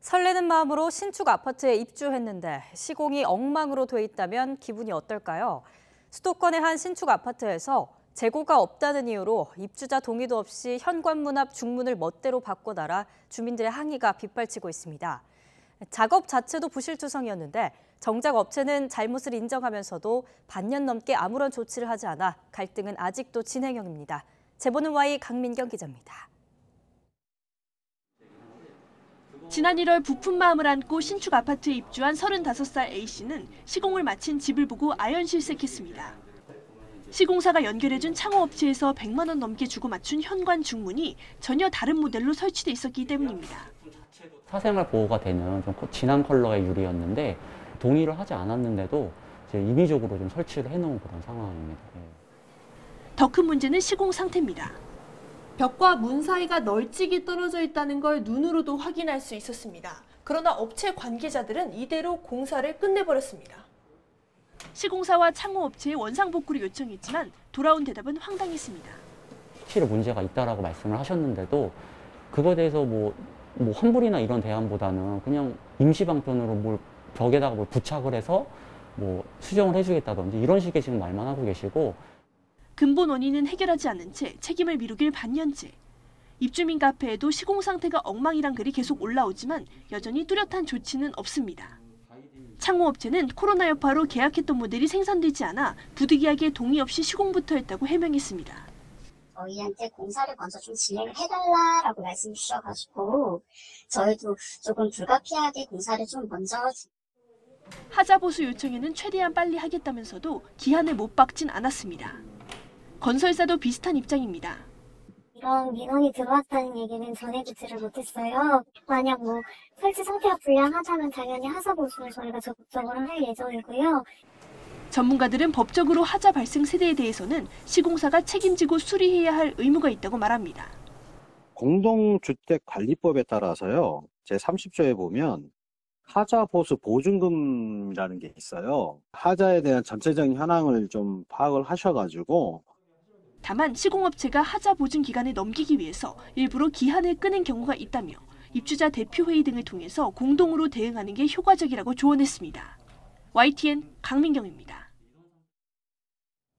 설레는 마음으로 신축 아파트에 입주했는데 시공이 엉망으로 돼 있다면 기분이 어떨까요? 수도권의 한 신축 아파트에서 재고가 없다는 이유로 입주자 동의도 없이 현관문 앞 중문을 멋대로 바꿔달아 주민들의 항의가 빗발치고 있습니다. 작업 자체도 부실투성이었는데 정작 업체는 잘못을 인정하면서도 반년 넘게 아무런 조치를 하지 않아 갈등은 아직도 진행형입니다. 제보는 Y 강민경 기자입니다. 지난 1월 부푼 마음을 안고 신축 아파트에 입주한 35살 A씨는 시공을 마친 집을 보고 아연실색했습니다. 시공사가 연결해준 창호업체에서 100만 원 넘게 주고 맞춘 현관 중문이 전혀 다른 모델로 설치돼 있었기 때문입니다. 사생활 보호가 되는 좀 진한 컬러의 유리였는데 동의를 하지 않았는데도 이제 임의적으로 좀 설치를 해놓은 그런 상황입니다. 더 큰 문제는 시공 상태입니다. 벽과 문 사이가 널찍이 떨어져 있다는 걸 눈으로도 확인할 수 있었습니다. 그러나 업체 관계자들은 이대로 공사를 끝내버렸습니다. 시공사와 창호업체에 원상복구를 요청했지만 돌아온 대답은 황당했습니다. 실에 문제가 있다라고 말씀을 하셨는데도 그거에 대해서 뭐 환불이나 이런 대안보다는 그냥 임시 방편으로 뭘 벽에다가 뭘 부착을 해서 뭐 수정을 해주겠다든지 이런 식의 지금 말만 하고 계시고, 근본 원인은 해결하지 않은 채 책임을 미루길 반년째. 입주민 카페에도 시공 상태가 엉망이란 글이 계속 올라오지만 여전히 뚜렷한 조치는 없습니다. 창호업체는 코로나 여파로 계약했던 모델이 생산되지 않아 부득이하게 동의 없이 시공부터 했다고 해명했습니다. 저희한테 공사를 먼저 좀 진행을 해달라라고 말씀 주셔가지고 저희도 조금 불가피하게 공사를 좀 먼저. 하자 보수 요청에는 최대한 빨리 하겠다면서도 기한을 못 박진 않았습니다. 건설사도 비슷한 입장입니다. 이런 민원이 들어왔다는 얘기는 전해주지를 못했어요. 만약 설치 상태가 불량하다면 당연히 하자 보수를 저희가 적극적으로 할 예정이고요. 전문가들은 법적으로 하자 발생 세대에 대해서는 시공사가 책임지고 수리해야 할 의무가 있다고 말합니다. 공동주택관리법에 따라서요, 제30조에 보면 하자 보수 보증금이라는 게 있어요. 하자에 대한 전체적인 현황을 좀 파악을 하셔가지고. 다만 시공업체가 하자 보증 기간을 넘기기 위해서 일부러 기한을 끄는 경우가 있다며 입주자 대표회의 등을 통해서 공동으로 대응하는 게 효과적이라고 조언했습니다. YTN 강민경입니다.